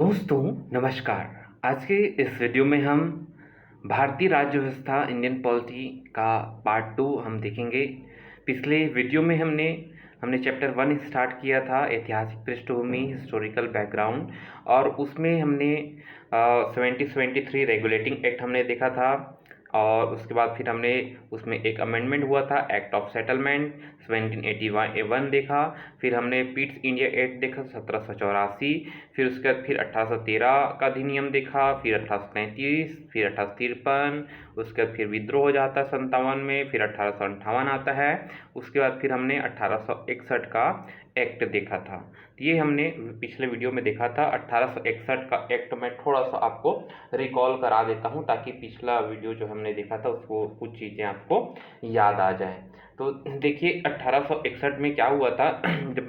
दोस्तों नमस्कार। आज के इस वीडियो में हम भारतीय राज्य व्यवस्था इंडियन पॉलिटी का पार्ट 2 हम देखेंगे। पिछले वीडियो में हमने चैप्टर 1 स्टार्ट किया था, ऐतिहासिक पृष्ठभूमि, हिस्टोरिकल बैकग्राउंड, और उसमें हमने 1773 रेगुलेटिंग एक्ट हमने देखा था। और उसके बाद फिर हमने उसमें एक अमेंडमेंट हुआ था, एक्ट ऑफ सेटलमेंट 1781 देखा। फिर हमने पीट्स इंडिया एक्ट देखा 1784। फिर उसके बाद फिर 1813 का अधिनियम देखा, फिर 1833, फिर 1853, उसके बाद फिर विद्रोह हो जाता है 57 में, फिर 1858 आता है। उसके बाद फिर हमने 1861 का एक्ट देखा था। तो ये हमने पिछले वीडियो में देखा था। 1861 का एक्ट मैं थोड़ा सा आपको रिकॉल करा देता हूँ ताकि पिछला वीडियो जो हमने देखा था उसको कुछ चीज़ें आपको याद आ जाए। तो देखिए 1861 में क्या हुआ था जब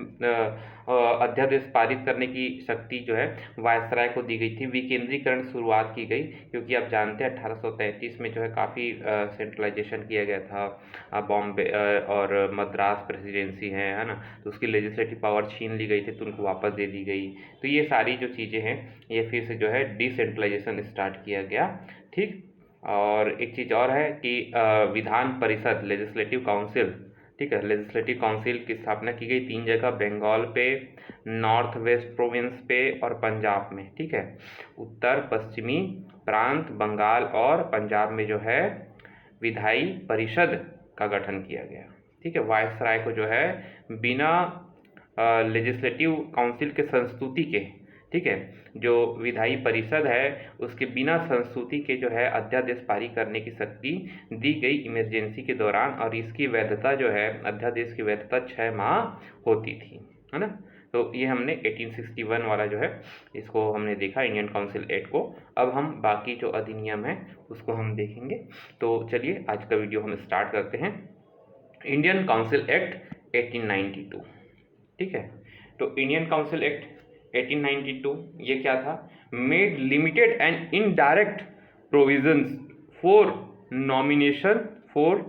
अध्यादेश पारित करने की शक्ति जो है वायसराय को दी गई थी, विकेंद्रीकरण शुरुआत की गई, क्योंकि आप जानते हैं 1833 में जो है काफ़ी सेंट्रलाइजेशन किया गया था। बॉम्बे और मद्रास प्रेसिडेंसी है ना, तो उसकी लेजिस्लेटिव पावर छीन ली गई थी, तो उनको वापस दे दी गई। तो ये सारी जो चीज़ें हैं ये फिर से जो है डिसेंट्रलाइजेशन स्टार्ट किया गया। ठीक, और एक चीज़ और है कि विधान परिषद लेजिस्लेटिव काउंसिल, ठीक है, लेजिस्लेटिव काउंसिल की स्थापना की गई 3 जगह, बंगाल पे, नॉर्थ वेस्ट प्रोविंस पे और पंजाब में। ठीक है, उत्तर पश्चिमी प्रांत बंगाल और पंजाब में जो है विधायी परिषद का गठन किया गया। ठीक है, वायसराय को जो है बिना लेजिस्लेटिव काउंसिल के संस्तुति के, ठीक है, जो विधायी परिषद है उसके बिना संस्तुति के जो है अध्यादेश पारित करने की शक्ति दी गई इमरजेंसी के दौरान, और इसकी वैधता जो है अध्यादेश की वैधता 6 माह होती थी, है ना। तो ये हमने 1861 वाला जो है इसको हमने देखा, इंडियन काउंसिल एक्ट को। अब हम बाकी जो अधिनियम है उसको हम देखेंगे। तो चलिए आज का वीडियो हम स्टार्ट करते हैं। इंडियन काउंसिल एक्ट 1892, ठीक है। तो इंडियन काउंसिल एक्ट 1892 ये क्या था? Made limited and indirect provisions for nomination for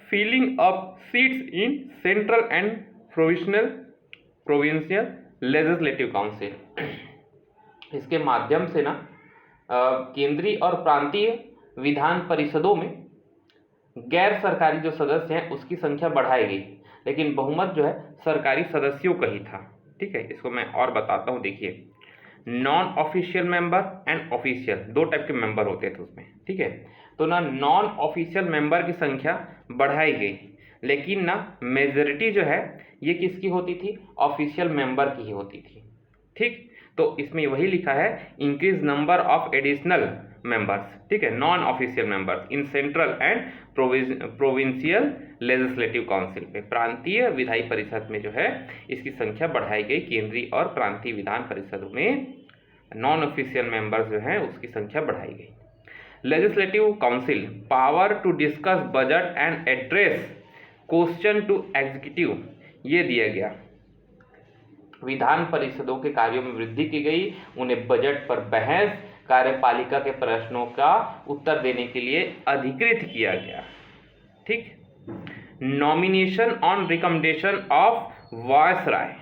filling up seats in central and provincial legislative council. इसके माध्यम से ना केंद्रीय और प्रांतीय विधान परिषदों में गैर सरकारी जो सदस्य हैं उसकी संख्या बढ़ाई गई, लेकिन बहुमत जो है सरकारी सदस्यों का ही था। ठीक है, इसको मैं और बताता हूँ। देखिए, non official member and official, 2 type के मेंबर होते थे उसमें। ठीक है, तो ना नॉन ऑफिशियल मेंबर की संख्या बढ़ाई गई, लेकिन ना मेजोरिटी जो है ये किसकी होती थी? ऑफिशियल मेंबर की ही होती थी। ठीक, तो इसमें वही लिखा है, increase number of additional members, ठीक है, non official members in central and provincial legislative council पे, प्रांतीय विधायी परिषद में जो है इसकी संख्या बढ़ाई गई। केंद्रीय और प्रांतीय विधान परिषदों में नॉन ऑफिशियल मेंबर्स जो हैं उसकी संख्या बढ़ाई गई। Legislative council power to discuss budget and address question to executive, ये दिया गया। विधान परिषदों के कार्यों में वृद्धि की गई, उन्हें बजट पर बहस, कार्यपालिका के प्रश्नों का उत्तर देने के लिए अधिकृत किया गया। ठीक, nomination on recommendation of viceroy,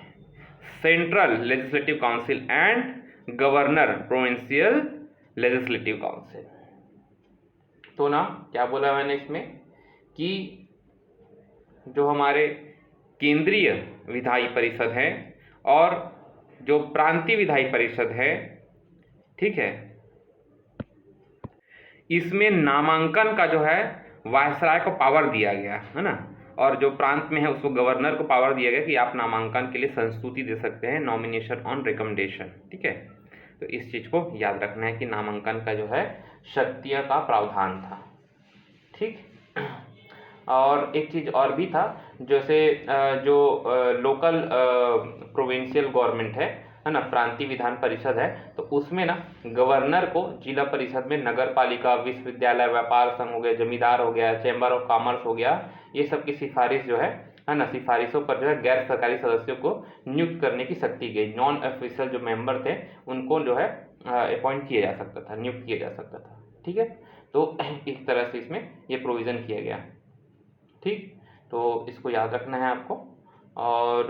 central legislative council and governor provincial legislative council. तो ना क्या बोला मैंने इसमें कि जो हमारे केंद्रीय विधायी परिषद है और जो प्रांतीय विधायी परिषद है, ठीक है, इसमें नामांकन का जो है वायसराय को पावर दिया गया है ना, और जो प्रांत में है उसको गवर्नर को पावर दिया गया कि आप नामांकन के लिए संस्तुति दे सकते हैं, नॉमिनेशन ऑन रिकमेंडेशन। ठीक है, तो इस चीज़ को याद रखना है कि नामांकन का जो है शक्तियों का प्रावधान था। ठीक, और एक चीज़ और भी था, जैसे जो लोकल प्रोविंशियल गवर्नमेंट है ना, प्रांतीय विधान परिषद है, तो उसमें ना गवर्नर को जिला परिषद में नगर पालिका, विश्वविद्यालय, व्यापार संघ हो गया, जमींदार हो गया, चैम्बर ऑफ कॉमर्स हो गया, ये सब की सिफारिश जो है ना, सिफारिशों पर जो है गैर सरकारी सदस्यों को नियुक्त करने की शक्ति गई। नॉन ऑफिशियल जो मेंबर थे उनको जो है अपॉइंट किया जा सकता था, नियुक्त किया जा सकता था। ठीक है, तो इस तरह से इसमें ये प्रोविज़न किया गया। ठीक, तो इसको याद रखना है आपको। और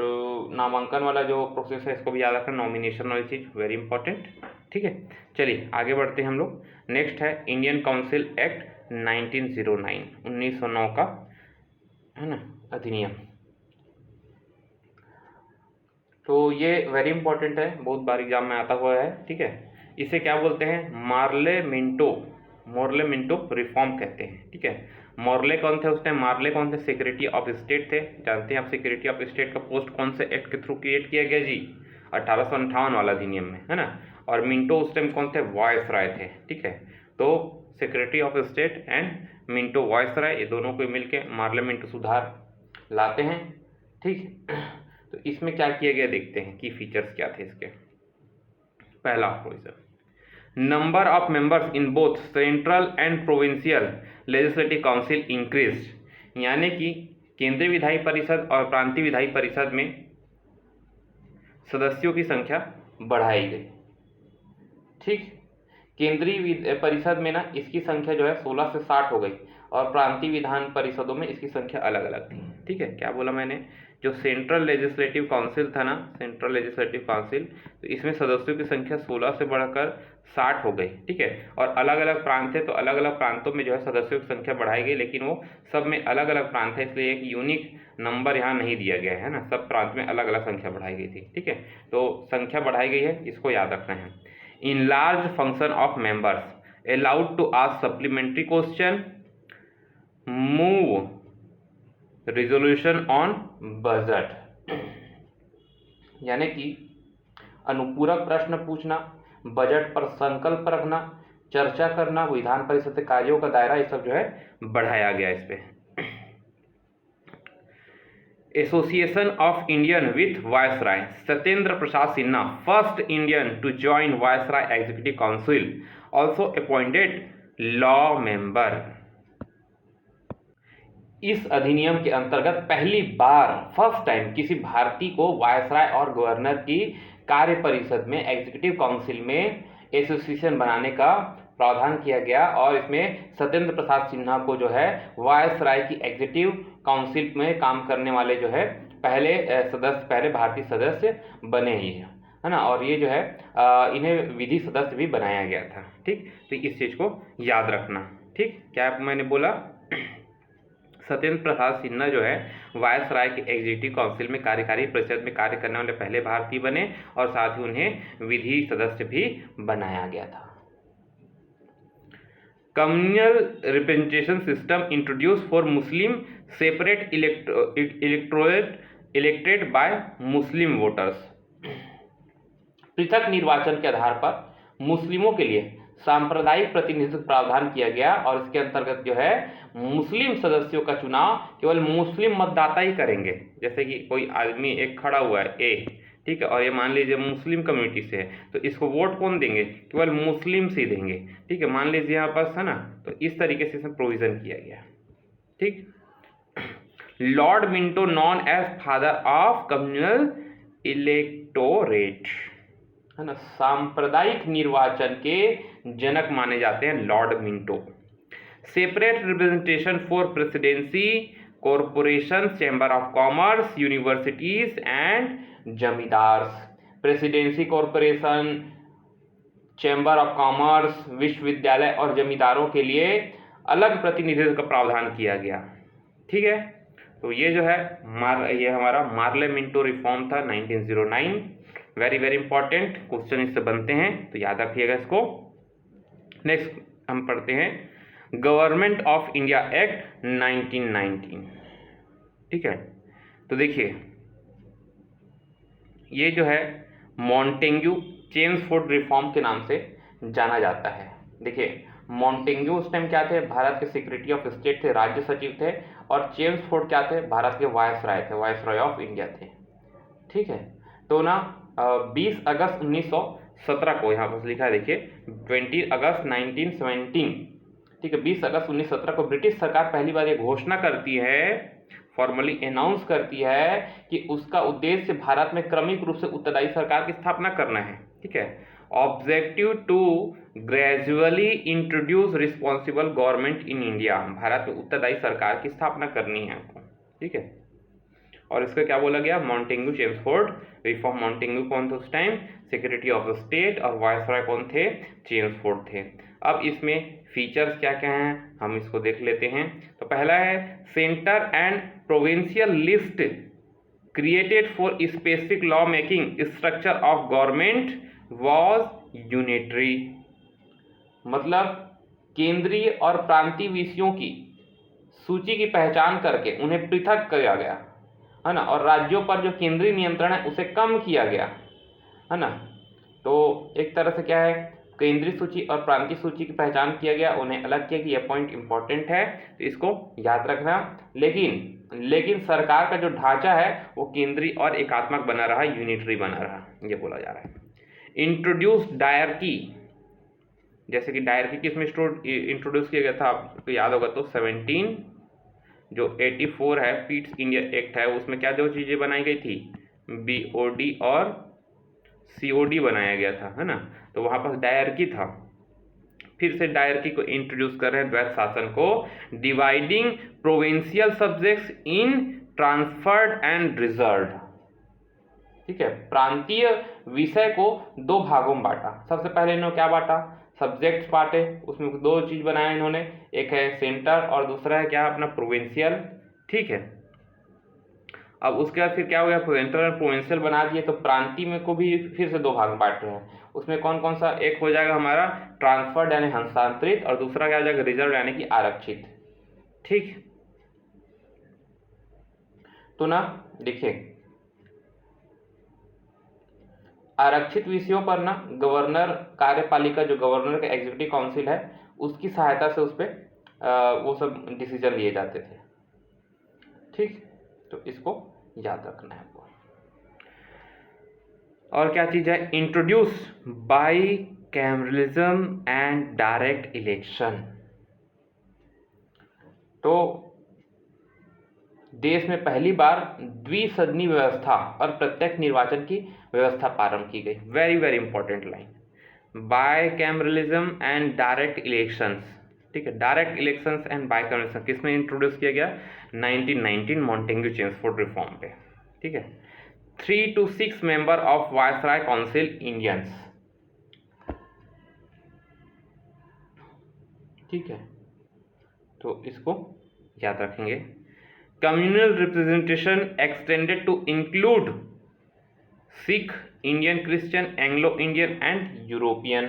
नामांकन वाला जो प्रोसेस है इसको भी याद रखना, नॉमिनेशन वाली चीज़ वेरी इंपॉर्टेंट। ठीक है, चलिए आगे बढ़ते हैं हम लोग। नेक्स्ट है इंडियन काउंसिल एक्ट 1909, 1909 का है ना अधिनियम। तो ये वेरी इंपॉर्टेंट है, बहुत बार एग्जाम में आता हुआ है। ठीक है, इसे क्या बोलते हैं? मार्ले मिंटो रिफॉर्म कहते हैं। ठीक है, मॉर्ले कौन थे उस टाइम? मार्ले कौन थे? सेक्रेटरी ऑफ स्टेट थे। जानते हैं आप सेक्रेटरी ऑफ स्टेट का पोस्ट कौन से एक्ट के थ्रू क्रिएट किया गया जी? 1858 वाला अधिनियम में, है ना। और मिंटो उस टाइम कौन थे? वायसराय थे। ठीक है, तो secretary of state and Minto viceroy, ये दोनों को मिलके मार्ले मिंटो सुधार लाते हैं। ठीक, तो इसमें क्या किया गया देखते हैं कि फीचर्स क्या थे इसके। पहला provision, number of members in both central and provincial legislative council increased, यानी कि केंद्रीय विधायी परिषद और प्रांतीय विधायी परिषद में सदस्यों की संख्या बढ़ाई गई। ठीक, केंद्रीय परिषद में ना इसकी संख्या जो है 16 से 60 हो गई और प्रांतीय विधान परिषदों में इसकी संख्या अलग अलग थी। ठीक है, क्या बोला मैंने? जो सेंट्रल लेजिस्लेटिव काउंसिल था ना, सेंट्रल लेजिस्लेटिव काउंसिल, तो इसमें सदस्यों की संख्या 16 से बढ़कर 60 हो गई। ठीक है, और अलग अलग प्रांत थे तो अलग अलग प्रांतों में जो है सदस्यों की संख्या बढ़ाई गई, लेकिन वो सब में अलग अलग प्रांत है, इसलिए एक यूनिक नंबर यहाँ नहीं दिया गया है ना, सब प्रांत में अलग अलग संख्या बढ़ाई गई थी। ठीक है, तो संख्या बढ़ाई गई है, इसको याद रखना है। In large function of members allowed to ask supplementary question, move resolution on budget, यानी कि अनुपूरक प्रश्न पूछना, बजट पर संकल्प रखना, चर्चा करना, विधान परिषद के कार्यों का दायरा, ये सब जो है बढ़ाया गया इस पे। Association of Indian with viceroy, Satyendra Prasad Sinha, first Indian to join viceroy executive council, also appointed law member. इस अधिनियम के अंतर्गत पहली बार फर्स्ट टाइम किसी भारतीय को वायसराय और गवर्नर की कार्य परिषद में, एग्जीक्यूटिव काउंसिल में एसोसिएशन बनाने का प्रावधान किया गया और इसमें सत्येंद्र प्रसाद सिन्हा को जो है वायसराय की एग्जीक्यूटिव काउंसिल में काम करने वाले जो है पहले भारतीय सदस्य बने ही है ना, और ये जो है इन्हें विधि सदस्य भी बनाया गया था। ठीक, तो इस चीज को याद रखना। ठीक, क्या मैंने बोला? सत्येंद्र प्रसाद सिन्हा जो है वायसराय के एग्जीक्यूटिव काउंसिल में कार्यकारी परिषद में कार्य करने वाले पहले भारतीय बने और साथ ही उन्हें विधि सदस्य भी बनाया गया था। Communal representation system introduce for Muslim, separate electorate elected by Muslim voters. पृथक निर्वाचन के आधार पर मुस्लिमों के लिए सांप्रदायिक प्रतिनिधित्व प्रावधान किया गया और इसके अंतर्गत जो है मुस्लिम सदस्यों का चुनाव केवल मुस्लिम मतदाता ही करेंगे। जैसे कि कोई आदमी एक खड़ा हुआ है ए, ठीक है, और ये मान लीजिए मुस्लिम कम्युनिटी से है, तो इसको वोट कौन देंगे? केवल मुस्लिम से ही देंगे। ठीक है, मान लीजिए यहाँ पास है ना, तो इस तरीके से इसमें प्रोविजन किया गया। ठीक, Lord Minto known as father of communal electorate, है ना, सांप्रदायिक निर्वाचन के जनक माने जाते हैं Lord Minto. Separate representation for presidency, corporation, chamber of commerce, universities and zamindars. Presidency, corporation, chamber of commerce, विश्वविद्यालय और जमींदारों के लिए अलग प्रतिनिधित्व का प्रावधान किया गया। ठीक है, तो ये जो है ये हमारा मार्ले मिंटो रिफॉर्म था 1909। वेरी वेरी इंपॉर्टेंट क्वेश्चन इससे बनते हैं, तो याद रखिएगा इसको। नेक्स्ट हम पढ़ते हैं गवर्नमेंट ऑफ इंडिया एक्ट 1919। ठीक है, तो देखिए ये जो है मॉन्टेग्यू चेम्सफोर्ड रिफॉर्म के नाम से जाना जाता है। देखिए मॉन्टेग्यू उस टाइम क्या थे? भारत के सेक्रेटरी ऑफ स्टेट थे, राज्य सचिव थे, और चेम्सफोर्ड क्या थे? भारत के वायसराय थे, वायसराय ऑफ इंडिया थे। ठीक है, तो ना 20 अगस्त 1917 को यहाँ पर लिखा है, देखिए 20 अगस्त 1917। ठीक है, 20 अगस्त 1917 को ब्रिटिश सरकार पहली बार ये घोषणा करती है, फॉर्मली अनाउंस करती है कि उसका उद्देश्य भारत में क्रमिक रूप से उत्तरदायी सरकार की स्थापना करना है। ठीक है, objective to gradually introduce responsible government in India, Bharat में उत्तरदायी सरकार की स्थापना करनी है आपको। ठीक है, और इसका क्या बोला गया, मॉन्टेग्यू चेम्सफोर्ड रिफॉर्म। मॉन्टेग्यू कौन थे उस टाइम, सेक्रेटरी ऑफ स्टेट, और वायसराय कौन थे, चेम्सफोर्ड थे। अब इसमें फीचर्स क्या क्या हैं हम इसको देख लेते हैं। तो पहला है centre and provincial list created for specific law making structure of government was unitary, मतलब केंद्रीय और प्रांतीय विषयों की सूची की पहचान करके उन्हें पृथक किया गया है ना, और राज्यों पर जो केंद्रीय नियंत्रण है उसे कम किया गया है ना। तो एक तरह से क्या है, केंद्रीय सूची और प्रांतीय सूची की पहचान किया गया, उन्हें अलग किया कि यह पॉइंट इंपॉर्टेंट है, तो इसको याद रखना। लेकिन सरकार का जो ढांचा है वो केंद्रीय और एकात्मक बना रहा, यूनिटरी बना रहा, ये बोला जा रहा है। इंट्रोड्यूस डायरकी, जैसे कि डायरकी किसमें इंट्रोड्यूस किया गया था आपको याद होगा, तो 84 है पीट्स इंडिया एक्ट है, उसमें क्या जो चीज़ें बनाई गई थी, BOD और COD बनाया गया था, है ना। तो वहाँ पर डायरकी था, फिर से डायरकी को इंट्रोड्यूस कर रहे हैं, द्वैत शासन को, dividing provincial subjects in transferred and reserved, ठीक है। प्रांतीय विषय को दो भागों में बांटा। सबसे पहले इन्होंने क्या बांटा, सब्जेक्ट्स बांटे, उसमें दो चीज बनाया इन्होंने, एक है सेंटर और दूसरा है क्या, अपना प्रोविंशियल, ठीक है। अब उसके बाद फिर क्या हो गया, सेंट्रल और प्रोविंशियल बना दिए, तो प्रांतीय में को भी फिर से दो भाग में बांट रहे हैं। उसमें कौन कौन सा, एक हो जाएगा हमारा ट्रांसफर्ड यानी हस्तांतरित, और दूसरा क्या हो जाएगा रिजर्व यानी कि आरक्षित, ठीक। तो ना देखिए, आरक्षित विषयों पर ना गवर्नर कार्यपालिका, जो गवर्नर का एग्जीक्यूटिव काउंसिल है, उसकी सहायता से उस पर वो सब डिसीजन लिए जाते थे, ठीक। तो इसको याद रखना है आपको। और क्या चीज है, introduce by cameralism and direct election. तो देश में पहली बार द्विसदनी व्यवस्था और प्रत्यक्ष निर्वाचन की व्यवस्था प्रारंभ की गई। Very very important line, bicameralism and direct elections, ठीक है। Direct elections and bicameralism किसमें इंट्रोड्यूस किया गया, 1919 मॉन्टेग्यू चेम्सफोर्ड रिफॉर्म पे, ठीक है। 3 to 6 member of viceroy council Indians, ठीक है। तो इसको याद रखेंगे। Communal representation extended to include Sikh, Indian Christian, Anglo Indian and European.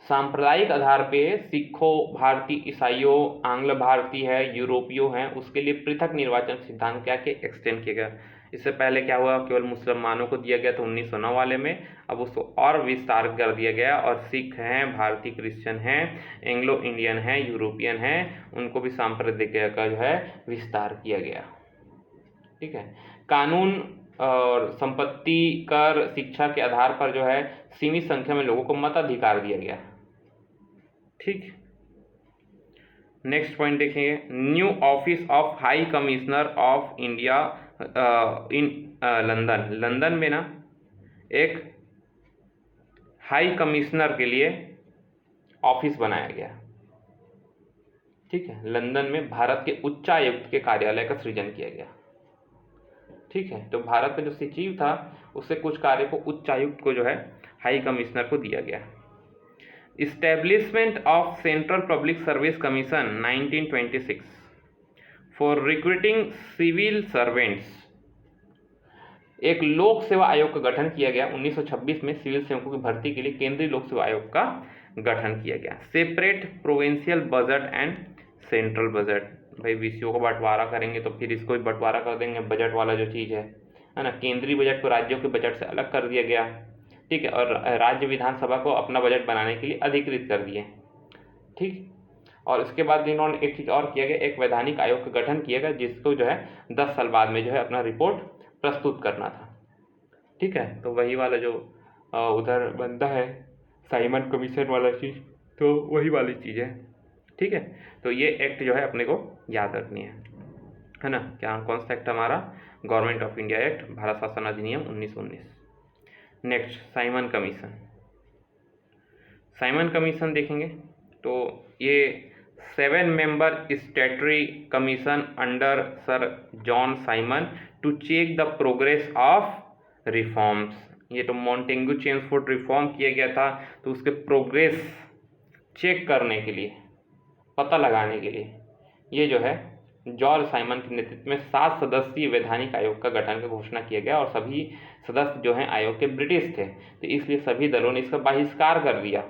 सांप्रदायिक आधार पे सिखों, भारतीय ईसाइयों, आंग्ल भारतीय है, यूरोपियो हैं, उसके लिए पृथक निर्वाचन सिद्धांत क्या के एक्सटेंड किया गया। इससे पहले क्या हुआ, केवल मुसलमानों को दिया गया था 1909 वाले में, अब उसको और विस्तार कर दिया गया, और सिख हैं, भारतीय क्रिश्चियन हैं, एंग्लो इंडियन हैं, यूरोपियन हैं, उनको भी सांप्रदायिक का जो है विस्तार किया गया, ठीक है। कानून और संपत्ति कर शिक्षा के आधार पर जो है सीमित संख्या में लोगों को मताधिकार दिया गया, ठीक। नेक्स्ट पॉइंट देखेंगे, new office of high commissioner of India in London. London में ना एक हाई कमिश्नर के लिए ऑफिस बनाया गया, ठीक है। लंदन में भारत के उच्चायुक्त के कार्यालय का सृजन किया गया, ठीक है। तो भारत में जो सचिव था उससे कुछ कार्य को उच्चायुक्त को जो है हाई कमिश्नर को दिया गया। Establishment of central public service commission 1926 for recruiting civil servants. एक लोक सेवा आयोग का गठन किया गया 1926 में, सिविल सेवकों की भर्ती के लिए केंद्रीय लोक सेवा आयोग का गठन किया गया। Separate provincial budget and central budget, भाई विषयों का बंटवारा करेंगे तो फिर इसको भी बंटवारा कर देंगे, बजट वाला जो चीज़ है ना। केंद्रीय बजट को राज्यों के बजट से अलग कर दिया गया, ठीक है, और राज्य विधानसभा को अपना बजट बनाने के लिए अधिकृत कर दिए, ठीक। और इसके बाद इन्होंने एक चीज़ और किया गया, एक वैधानिक आयोग का गठन किया गया, जिसको जो है 10 साल बाद में जो है अपना रिपोर्ट प्रस्तुत करना था, ठीक है। तो वही वाला जो उधर बनता है साइमन कमीशन वाला चीज़, तो वही वाली चीज़ है, ठीक है। तो ये एक्ट जो है अपने को याद रखनी है ना। क्या कौन सा एक्ट हमारा, गवर्नमेंट ऑफ इंडिया एक्ट, भारत शासन अधिनियम 1919। Next Simon commission. Simon commission देखेंगे तो ये 7 member statutory commission under sir John Simon to check the progress of reforms. ये तो मॉन्टेग्यू चेम्सफोर्ड रिफॉर्म किया गया था, तो उसके प्रोग्रेस चेक करने के लिए, पता लगाने के लिए ये जो है जॉर्ज साइमन के नेतृत्व में 7 सदस्यीय वैधानिक आयोग का गठन का घोषणा किया गया और सभी सदस्य जो हैं आयोग के ब्रिटिश थे, तो इसलिए सभी दलों ने इसका बहिष्कार कर दिया।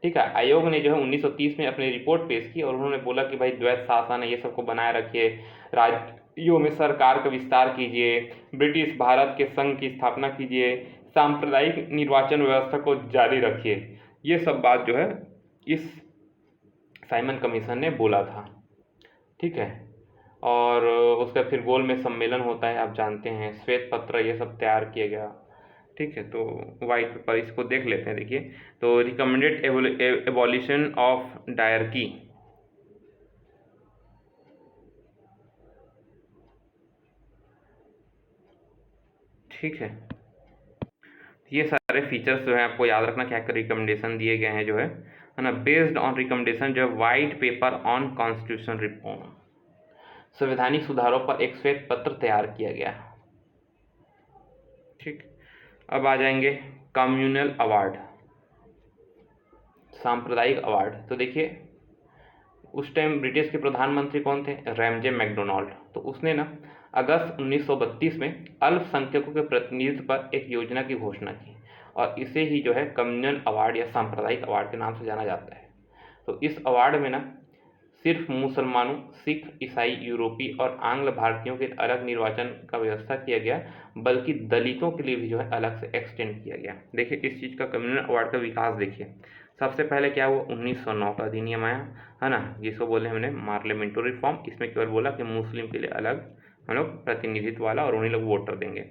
ठीक है, आयोग ने जो है 1930 में अपनी रिपोर्ट पेश की और उन्होंने बोला कि भाई द्वैत शासन है, ये सबको बनाए रखिए, राज्यों में सरकार का विस्तार कीजिए, ब्रिटिश भारत के संघ की स्थापना कीजिए, सांप्रदायिक निर्वाचन व्यवस्था को जारी रखिए। ये सब बात जो है इस साइमन कमीशन ने बोला था। ठीक है, और उसका फिर गोल में सम्मेलन होता है, आप जानते हैं, श्वेत पत्र ये सब तैयार किया गया। ठीक है, तो वाइट पेपर इसको देख लेते हैं। देखिए, तो रिकमेंडेड एबॉलिशन ऑफ डायरकी। ठीक है, ये सारे फीचर्स जो है आपको याद रखना, क्या क्या रिकमेंडेशन दिए गए हैं जो है ना, बेस्ड ऑन रिकमेंडेशन जो है white paper on constitution reform, संवैधानिक सुधारों पर एक श्वेत पत्र तैयार किया गया। ठीक, अब आ जाएंगे कम्युनल अवार्ड, सांप्रदायिक अवार्ड। तो देखिए, उस टाइम ब्रिटिश के प्रधानमंत्री कौन थे? Ramsay MacDonald. तो उसने ना अगस्त 1932 में अल्पसंख्यकों के प्रतिनिधित्व पर एक योजना की घोषणा की और इसे ही जो है कम्युनल अवार्ड या सांप्रदायिक अवार्ड के नाम से जाना जाता है। तो इस अवार्ड में ना सिर्फ मुसलमानों, सिख, ईसाई, यूरोपीय और आंग्ल भारतीयों के अलग निर्वाचन का व्यवस्था किया गया, बल्कि दलितों के लिए भी जो है अलग से एक्सटेंड किया गया। देखिए, इस चीज़ का कम्युनल अवार्ड का विकास देखिए, सबसे पहले क्या हुआ, 1909 का अधिनियम आया, है ना, जिसको बोले हमने मार्लियामेंटो रिफॉर्म। इसमें केवल बोला कि मुस्लिम के लिए अलग हम लोग प्रतिनिधित्व वाला और उन्हीं लोग वोटर देंगे।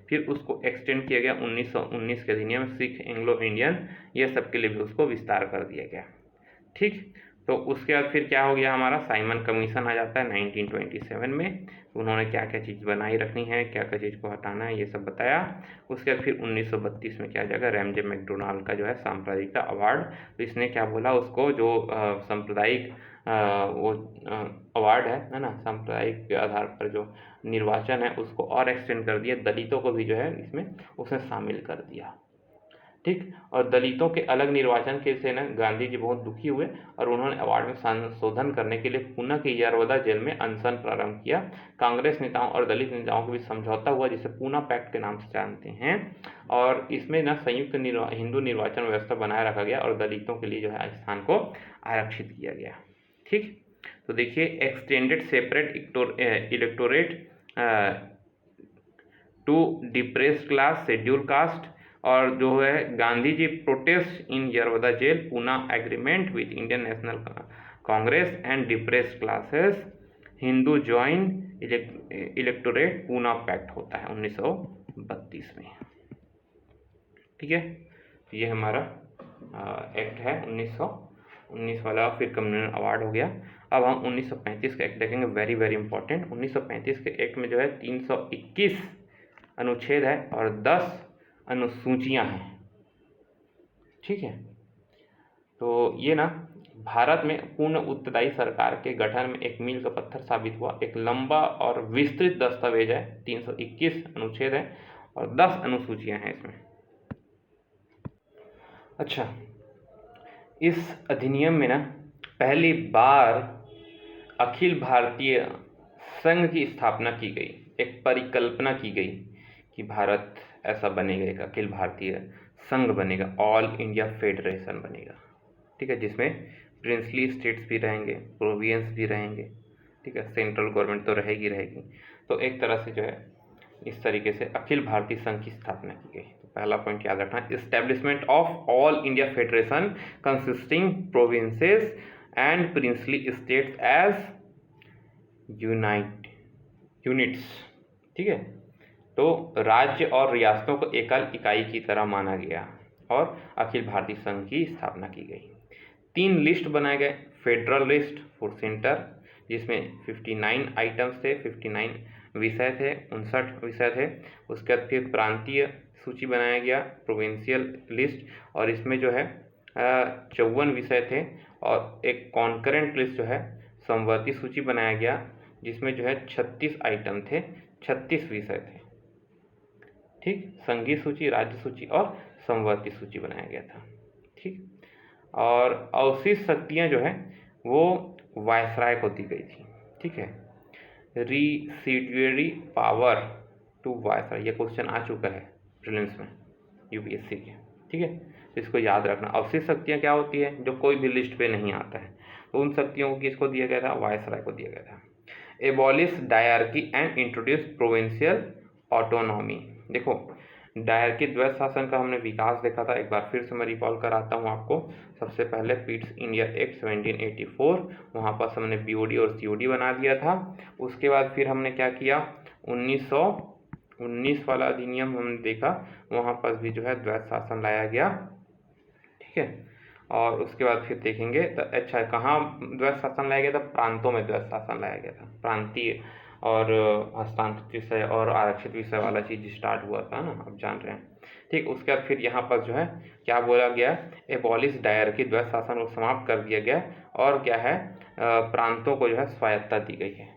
फिर उसको एक्सटेंड किया गया 1919 के अधिनियम, सिख, एंग्लो इंडियन, ये सब के लिए भी उसको विस्तार कर दिया गया। ठीक, तो उसके बाद फिर क्या हो गया, हमारा साइमन कमीशन आ जाता है 1927 में। उन्होंने क्या क्या चीज़ बनाई रखनी है, क्या क्या चीज़ को हटाना है, ये सब बताया। उसके बाद फिर 1932 में क्या आ जाएगा, रैमजे मैकडोनाल्ड का जो है सांप्रदायिकता अवार्ड। तो इसने क्या बोला, उसको जो सांप्रदायिक वो अवार्ड है ना, सांप्रदायिक के आधार पर जो निर्वाचन है उसको और एक्सटेंड कर दिया, दलितों को भी जो है इसमें उसने शामिल कर दिया। ठीक, और दलितों के अलग निर्वाचन के से ना गांधी जी बहुत दुखी हुए और उन्होंने अवार्ड में संशोधन करने के लिए पुणे के यरवदा जेल में अनशन प्रारंभ किया। कांग्रेस नेताओं और दलित नेताओं के बीच समझौता हुआ, जिसे पूना पैक्ट के नाम से जानते हैं, और इसमें ना संयुक्त हिंदू निर्वाचन व्यवस्था बनाए रखा गया और दलितों के लिए जो है स्थान को आरक्षित किया गया। ठीक, तो देखिए, extended separate electorate to depressed class, schedule caste, और जो है Gandhi ji protest in Yerwada jail, Poona agreement with Indian National Congress and depressed classes, Hindu join electorate, Poona pact होता है 1932 में। ठीक है, ये हमारा एक्ट है 1919 वाला। फिर कम्युनल अवार्ड हो गया। अब हम 1935 का एक्ट देखेंगे, वेरी वेरी इंपॉर्टेंट। 1935 के एक्ट में जो है 321 अनुच्छेद है और 10 अनुसूचियां हैं। ठीक है, तो ये ना भारत में पूर्ण उत्तरदायी सरकार के गठन में एक मील का पत्थर साबित हुआ। एक लंबा और विस्तृत दस्तावेज है, 321 अनुच्छेद है और 10 अनुसूचियां हैं इसमें। अच्छा, इस अधिनियम में ना पहली बार अखिल भारतीय संघ की स्थापना की गई, एक परिकल्पना की गई कि भारत ऐसा बनेगा, एक अखिल भारतीय संघ बनेगा, ऑल इंडिया फेडरेशन बनेगा। ठीक है, जिसमें प्रिंसली स्टेट्स भी रहेंगे, प्रोविंस भी रहेंगे। ठीक है, सेंट्रल गवर्नमेंट तो रहेगी। तो एक तरह से जो है इस तरीके से अखिल भारतीय संघ की स्थापना की गई। तो पहला पॉइंट याद रखना, establishment of all India federation consisting provinces and princely states as units. ठीक है, तो राज्य और रियासतों को एकल इकाई की तरह माना गया और अखिल भारतीय संघ की स्थापना की गई। 3 लिस्ट बनाए गए, फेडरल लिस्ट फॉर सेंटर, जिसमें 59 आइटम्स थे, 59 विषय थे, 59 विषय थे। उसके बाद फिर प्रांतीय सूची बनाया गया, प्रोविंशियल लिस्ट, और इसमें जो है 54 विषय थे। और एक कॉन्करेंट लिस्ट जो है समवर्ती सूची बनाया गया, जिसमें जो है 36 आइटम थे, 36 विषय थे। ठीक, संघीय सूची, राज्य सूची और समवर्ती सूची बनाया गया था। ठीक, और अवशिष्ट शक्तियाँ जो है वो वायसराय को दी गई थी। ठीक है, रेसिडुअरी पावर टू वायसराय, ये क्वेश्चन आ चुका है प्रीलिम्स में यूपीएससी के। ठीक है, तो इसको याद रखना। अवशिष्ट शक्तियाँ क्या होती है, जो कोई भी लिस्ट पे नहीं आता है, तो उन शक्तियों को किसको दिया गया था, वायसराय को दिया गया था। Abolish dyarchy and introduce provincial autonomy. देखो, डायरकी द्वैत शासन का हमने विकास देखा था, एक बार फिर से मैं रिकॉल कराता हूँ आपको। सबसे पहले पिट्स इंडिया एक्ट 1784, वहाँ पर हमने बीओडी और सीओडी बना दिया था। उसके बाद फिर हमने क्या किया, 1919 वाला अधिनियम हमने देखा, वहाँ पर भी जो है द्वैत शासन लाया गया। ठीक है, और उसके बाद फिर देखेंगे तो अच्छा कहाँ द्वैत शासन लाया गया था, प्रांतों में द्वैत शासन लाया गया था। प्रांतीय और हस्तांतरित विषय और आरक्षित विषय वाला चीज़ स्टार्ट हुआ था ना, आप जान रहे हैं। ठीक, उसके बाद फिर यहाँ पर जो है क्या बोला गया, एबॉलिश डायरकी, द्वैत शासन को समाप्त कर दिया गया, और क्या है, प्रांतों को जो है स्वायत्तता दी गई है।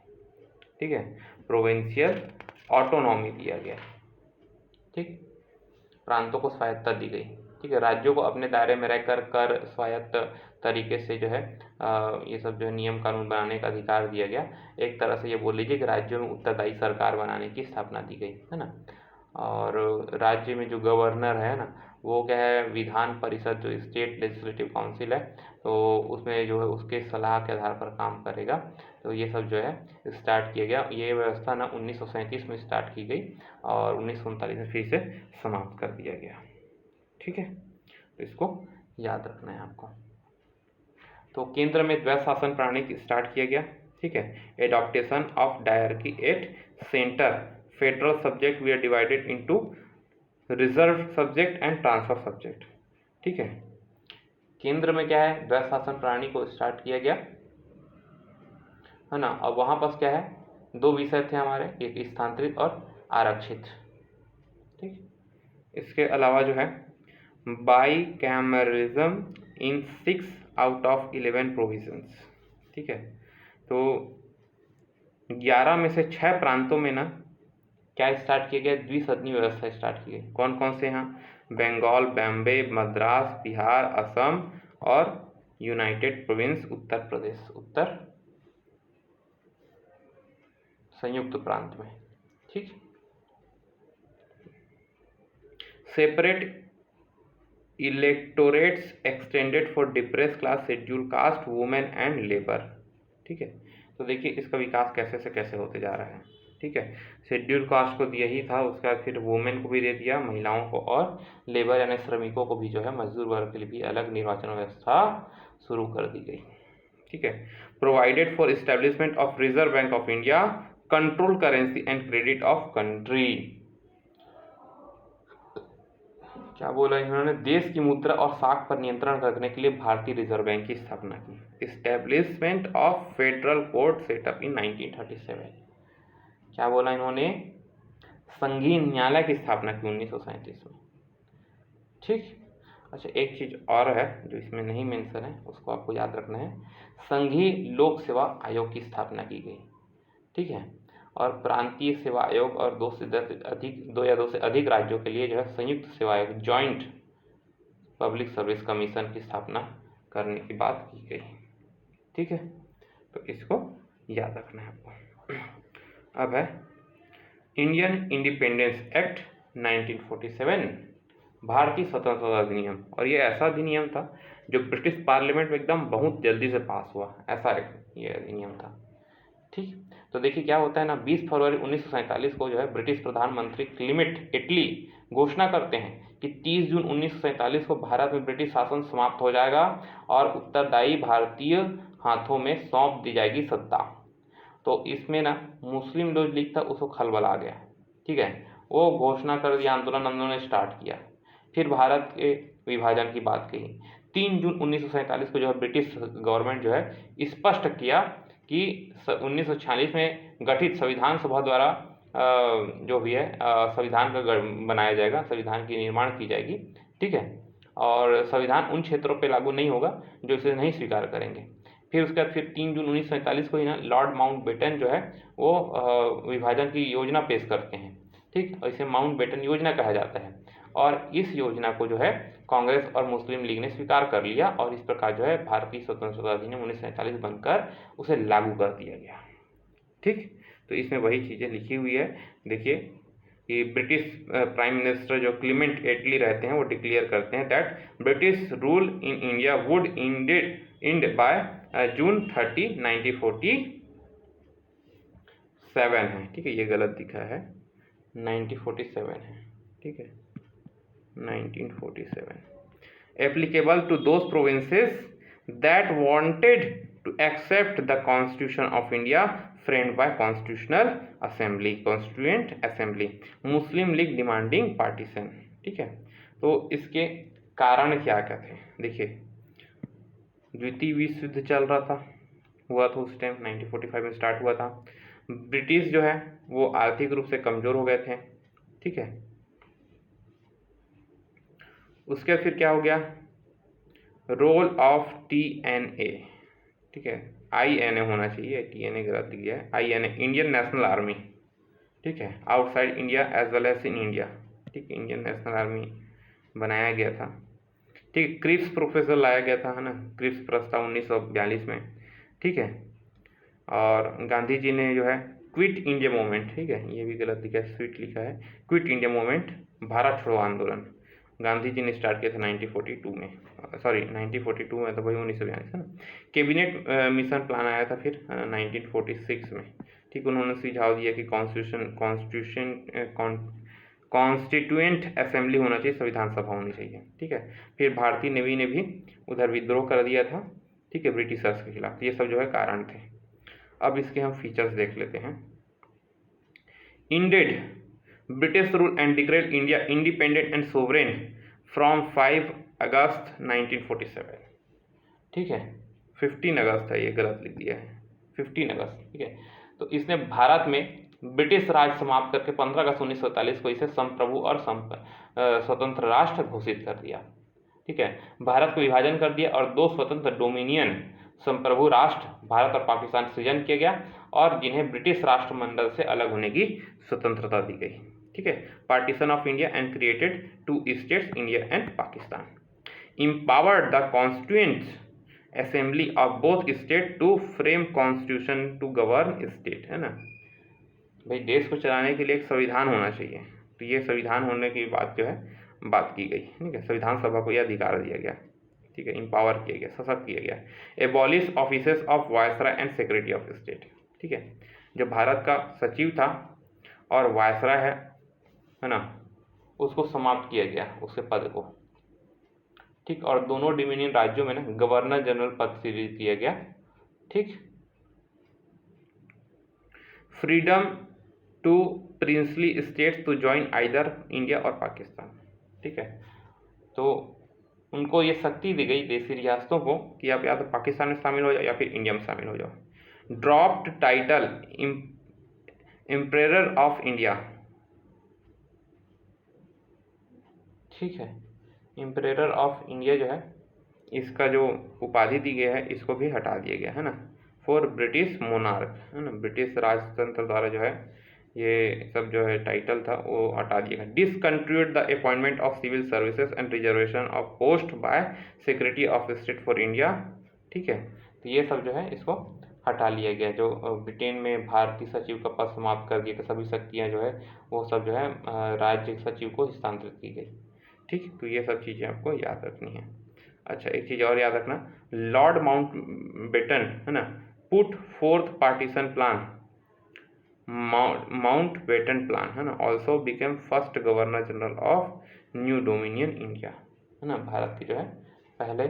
ठीक है, प्रोविंशियल ऑटोनॉमी दिया गया। ठीक, प्रांतों को स्वायत्तता दी गई। ठीक है, राज्यों को अपने दायरे में रहकर कर स्वायत्त तरीके से जो है ये सब जो है नियम कानून बनाने का अधिकार दिया गया। एक तरह से ये बोल लीजिए कि राज्यों में उत्तरदायी सरकार बनाने की स्थापना दी गई है ना। और राज्य में जो गवर्नर है ना, वो क्या है, विधान परिषद जो स्टेट लेजिस्लेटिव काउंसिल है, तो उसमें जो है उसके सलाह के आधार पर काम करेगा। तो ये सब जो है स्टार्ट किया गया। ये व्यवस्था ना 1937 में स्टार्ट की गई और 1939 में फिर से समाप्त कर दिया गया। ठीक है, तो इसको याद रखना है आपको। तो केंद्र में द्वैत शासन प्रणाली स्टार्ट किया गया। ठीक है, adoption of dyarchy at centre, federal subject we are divided into reserve subject and transfer subject. ठीक है, केंद्र में क्या है, द्वैत शासन प्रणाली को स्टार्ट किया गया है ना। अब वहाँ पर क्या है, दो विषय थे हमारे, एक स्थानांतरित और आरक्षित। ठीक, इसके अलावा जो है बाईकैमरिज्म इन 6 आउट ऑफ 11 प्रोविजंस। ठीक है, तो 11 में से 6 प्रांतों में ना क्या स्टार्ट किया गया, द्विसदनीय व्यवस्था स्टार्ट की गई। कौन कौन से यहाँ, बंगाल, बॉम्बे, मद्रास, बिहार, असम और यूनाइटेड प्रोविंस उत्तर प्रदेश, उत्तर संयुक्त प्रांत में। ठीक, separate electorates extended for depress class, schedule cast, women and labour. ठीक है, तो देखिए इसका विकास कैसे से कैसे होते जा रहा है। ठीक है, शेड्यूल कास्ट को दिया ही था, उसके बाद फिर वुमेन को भी दे दिया, महिलाओं को, और लेबर यानी श्रमिकों को भी जो है मजदूर वर्ग के लिए भी अलग निर्वाचन व्यवस्था शुरू कर दी गई। ठीक है, provided for establishment of reserve bank of India, control currency and credit of country. क्या बोला इन्होंने, देश की मुद्रा और साख पर नियंत्रण रखने के लिए भारतीय रिजर्व बैंक की स्थापना की। Establishment of federal court setup in 1937। क्या बोला इन्होंने, संघीय न्यायालय की स्थापना की 1937 में। ठीक, अच्छा एक चीज और है जो इसमें नहीं मेंशन है, उसको आपको याद रखना है, संघीय लोक सेवा आयोग की स्थापना की गई। ठीक है, और प्रांतीय सेवा आयोग और दो या दो से अधिक राज्यों के लिए जो है संयुक्त सेवा आयोग, जॉइंट पब्लिक सर्विस कमीशन की स्थापना करने की बात की गई। ठीक है, तो इसको याद रखना है आपको। अब है इंडियन इंडिपेंडेंस एक्ट 1947, भारतीय स्वतंत्रता अधिनियम। और ये ऐसा अधिनियम था जो ब्रिटिश पार्लियामेंट में एकदम बहुत जल्दी से पास हुआ, ऐसा ये अधिनियम था। ठीक, तो देखिए क्या होता है ना, 20 फरवरी 1947 को जो है ब्रिटिश प्रधानमंत्री क्लीमेंट एटली घोषणा करते हैं कि 30 जून 1947 को भारत में ब्रिटिश शासन समाप्त हो जाएगा और उत्तरदायी भारतीय हाथों में सौंप दी जाएगी सत्ता। तो इसमें ना मुस्लिम जो लीग था उसको खलबल आ गया। ठीक है, वो घोषणा कर दिया, आंदोलन ने स्टार्ट किया, फिर भारत के विभाजन की बात कही। 3 जून 1947 को जो है ब्रिटिश गवर्नमेंट जो है स्पष्ट किया कि 1946 में गठित संविधान सभा द्वारा जो भी है संविधान का बनाया जाएगा, संविधान की निर्माण की जाएगी। ठीक है, और संविधान उन क्षेत्रों पे लागू नहीं होगा जो इसे नहीं स्वीकार करेंगे। फिर उसके बाद फिर 3 जून 1947 को ही ना लॉर्ड माउंटबेटन जो है वो विभाजन की योजना पेश करते हैं, ठीक, और इसे माउंटबेटन योजना कहा जाता है। और इस योजना को जो है कांग्रेस और मुस्लिम लीग ने स्वीकार कर लिया और इस प्रकार जो है भारतीय स्वतंत्रता अधिनियम 1947 बनकर उसे लागू कर दिया गया, ठीक। तो इसमें वही चीज़ें लिखी हुई है, देखिए कि ब्रिटिश प्राइम मिनिस्टर जो क्लीमेंट एटली रहते हैं वो डिक्लेयर करते हैं that British rule in India would end by June 30, 1947 है, ठीक है, ये गलत दिखा है, 1947 है, ठीक है, 1947 applicable to those provinces that wanted to accept the Constitution of India framed by Constitutional Assembly, Constituent Assembly, Muslim league demanding partition, ठीक है। तो इसके कारण क्या क्या थे, देखिए द्वितीय विश्व युद्ध चल रहा था, हुआ था उस टाइम 1945 में स्टार्ट हुआ था। ब्रिटिश जो है वो आर्थिक रूप से कमज़ोर हो गए थे, ठीक है। उसके फिर क्या हो गया, रोल ऑफ TNA, ठीक है, INA होना चाहिए, TNA गलत दिया है, INA इंडियन नेशनल आर्मी, ठीक है, outside India as well as in India, ठीक, इंडियन नेशनल आर्मी बनाया गया था, ठीक। क्रिप्स प्रोफेसर लाया गया था, है ना, क्रिप्स प्रस्ताव 1942 में, ठीक है। और गांधी जी ने जो है क्विट इंडिया मूवमेंट, ठीक है, ये भी गलत लिखा है, स्वीट लिखा है, क्विट इंडिया मूवमेंट, भारत छोड़ो आंदोलन गांधी जी ने स्टार्ट किया था 1942 में, सॉरी 1942 में, तो वही 1942 है ना। कैबिनेट मिशन प्लान आया था फिर 1946 में, ठीक, उन्होंने सुझाव दिया कि कॉन्स्टिट्यूएंट असेंबली होना चाहिए, संविधान सभा होनी चाहिए, ठीक है। फिर भारतीय नेवी ने भी उधर विद्रोह कर दिया था, ठीक है, ब्रिटिशर्स के खिलाफ। ये सब जो है कारण थे। अब इसके हम फीचर्स देख लेते हैं। Ended British rule and declared India independent and sovereign from 5 अगस्त 1947, ठीक है, 15 अगस्त है, ये गलत लिख दिया है, 15 अगस्त, ठीक है। तो इसने भारत में ब्रिटिश राज समाप्त करके 15 अगस्त 1947 को इसे संप्रभु और स्वतंत्र राष्ट्र घोषित कर दिया, ठीक है। भारत को विभाजन कर दिया और 2 स्वतंत्र डोमिनियन संप्रभु राष्ट्र भारत और पाकिस्तान सृजन किया गया और जिन्हें ब्रिटिश राष्ट्रमंडल से अलग होने की स्वतंत्रता दी गई, ठीक है। Partition of India and created 2 states, India and Pakistan. empowered the constituent assembly of both state to frame constitution to govern state, है ना। भाई देश को चलाने के लिए एक संविधान होना चाहिए, तो ये संविधान होने की बात जो है बात की गई, ठीक है। संविधान सभा को यह अधिकार दिया गया, ठीक है, एम्पावर किया गया, सशक्त किया गया। Abolish offices of viceroy and secretary of state, ठीक है। जो भारत का सचिव था और वायसराय है ना, उसको समाप्त किया गया, उसके पद को, ठीक। और दोनों डोमिनियन राज्यों में ना गवर्नर जनरल पद सृजित किया गया, ठीक। Freedom to princely states to join either India और पाकिस्तान, ठीक है। तो उनको ये शक्ति दी गई देशी रियासतों को कि आप या तो पाकिस्तान में शामिल हो जाओ या फिर इंडिया में शामिल हो जाओ। Dropped title emperor of India, ठीक है, एम्परर ऑफ इंडिया जो है इसका जो उपाधि दी गई है इसको भी हटा दिया गया, है ना, फॉर ब्रिटिश मोनार्क, है ना, ब्रिटिश राजतंत्र द्वारा जो है ये सब जो है टाइटल था वो हटा दिया गया। Discontinued the appointment of civil services and reservation of post by secretary of state for India, ठीक है। तो ये सब जो है इसको हटा लिया गया। जो ब्रिटेन में भारतीय सचिव का पद समाप्त कर दिया गया, सभी शक्तियाँ जो है वो सब जो है राज्य सचिव को हस्तांतरित की गई, ठीक। तो ये सब चीज़ें आपको याद रखनी है। अच्छा, एक चीज़ और याद रखना, लॉर्ड माउंटबेटन, है ना, put fourth partition plan, Mountbatten plan, है ना, also became first governor general of new dominion India, है ना, भारत के जो है पहले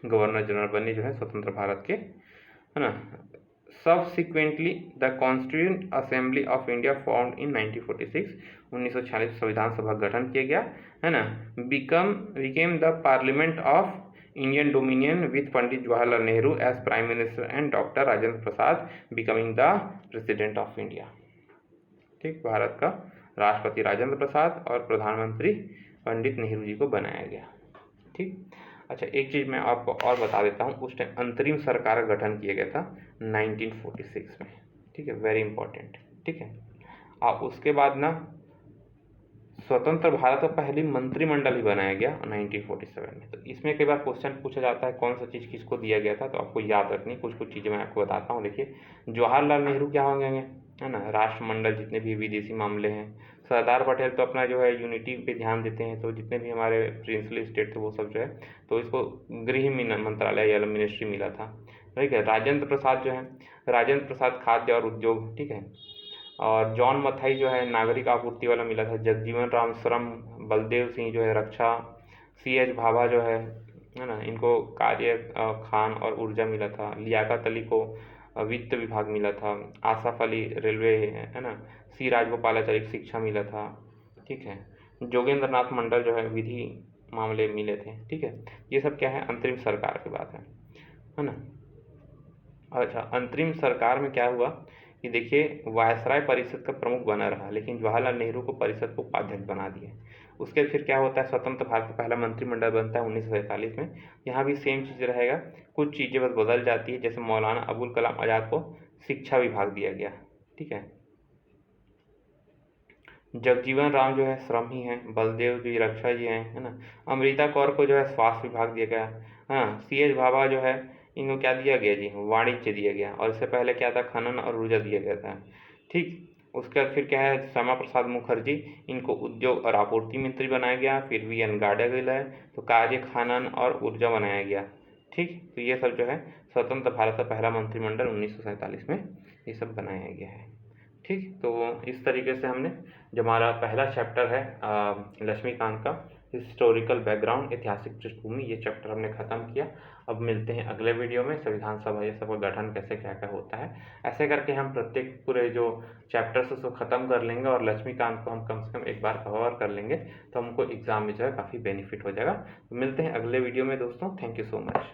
गवर्नर जनरल बने जो है स्वतंत्र भारत के, है ना। Subsequently, the Constituent Assembly of India formed in 1946, 1946 संविधान सभा गठन किया गया, है ना। became the Parliament of Indian Dominion with Pandit Jawaharlal Nehru as Prime Minister and Dr. Rajendra Prasad becoming the President of India, ठीक। भारत का राष्ट्रपति राजेंद्र प्रसाद और प्रधानमंत्री पंडित नेहरू जी को बनाया गया, ठीक। अच्छा, एक चीज़ मैं आपको और बता देता हूँ, उस टाइम अंतरिम सरकार का गठन किया गया था 1946 में, ठीक है, वेरी इंपॉर्टेंट, ठीक है। और उसके बाद ना स्वतंत्र भारत का पहली मंत्रिमंडल ही बनाया गया 1947 में। तो इसमें कई बार क्वेश्चन पूछा जाता है कौन सा चीज़ किसको दिया गया था, तो आपको याद रखनी कुछ कुछ चीज़ें मैं आपको बताता हूँ। देखिए, जवाहरलाल नेहरू क्या होंगे, है ना, राष्ट्रमंडल, जितने भी विदेशी मामले हैं। सरदार पटेल तो अपना जो है यूनिटी पे ध्यान देते हैं, तो जितने भी हमारे प्रिंसली स्टेट थे वो सब जो है, तो इसको गृह मंत्रालय या मिनिस्ट्री मिला था, ठीक है। राजेंद्र प्रसाद जो है, राजेंद्र प्रसाद खाद्य और उद्योग, ठीक है। और जॉन मथाई जो है नागरिक आपूर्ति वाला मिला था। जगजीवन राम श्रम, बलदेव सिंह जो है रक्षा, C.H. भाभा जो है ना, इनको कार्य खान और ऊर्जा मिला था। लियाकत अली को वित्त विभाग मिला था। आसफ अली रेलवे, है ना। C. राजगोपालाचारी शिक्षा मिला था, ठीक है। जोगेंद्र नाथ मंडल जो है विधि मामले मिले थे, ठीक है। ये सब क्या है, अंतरिम सरकार की बात है ना। अच्छा, अंतरिम सरकार में क्या हुआ कि देखिए, वायसराय परिषद का प्रमुख बना रहा, लेकिन जवाहरलाल नेहरू को परिषद को उपाध्यक्ष बना दिया। उसके फिर क्या होता है, स्वतंत्र भारत का पहला मंत्रिमंडल बनता है 1947 में। यहाँ भी सेम चीज़ रहेगा, कुछ चीज़ें बस बदल जाती है। जैसे मौलाना अबुल कलाम आज़ाद को शिक्षा विभाग दिया गया, ठीक है। जगजीवन राम जो है श्रम ही हैं, बलदेव जी रक्षा जी हैं, है ना। अमृता कौर को जो है स्वास्थ्य विभाग दिया गया, हाँ। C.H. भाभा जो है, इनको क्या दिया गया जी, वाणिज्य दिया गया। और इससे पहले क्या था, खनन और ऊर्जा दिया गया था, ठीक। उसके बाद फिर क्या है, श्यामा प्रसाद मुखर्जी, इनको उद्योग और आपूर्ति मंत्री बनाया गया। फिर V.N. गाडेगिल है, तो कार्य खनन और ऊर्जा बनाया गया, ठीक। तो ये सब जो है स्वतंत्र भारत का पहला मंत्रिमंडल 1947 में ये सब बनाया गया है, ठीक। तो इस तरीके से हमने जो हमारा पहला चैप्टर है लक्ष्मीकांत का हिस्टोरिकल बैकग्राउंड, ऐतिहासिक पृष्ठभूमि, ये चैप्टर हमने ख़त्म किया। अब मिलते हैं अगले वीडियो में, संविधान सभा ये सब का गठन कैसे क्या क्या होता है। ऐसे करके हम प्रत्येक पूरे जो चैप्टर्स उसको ख़त्म कर लेंगे और लक्ष्मीकांत को हम कम से कम एक बार कवर कर लेंगे, तो हमको एग्ज़ाम में जो है काफ़ी बेनिफिट हो जाएगा। तो मिलते हैं अगले वीडियो में दोस्तों, थैंक यू सो मच।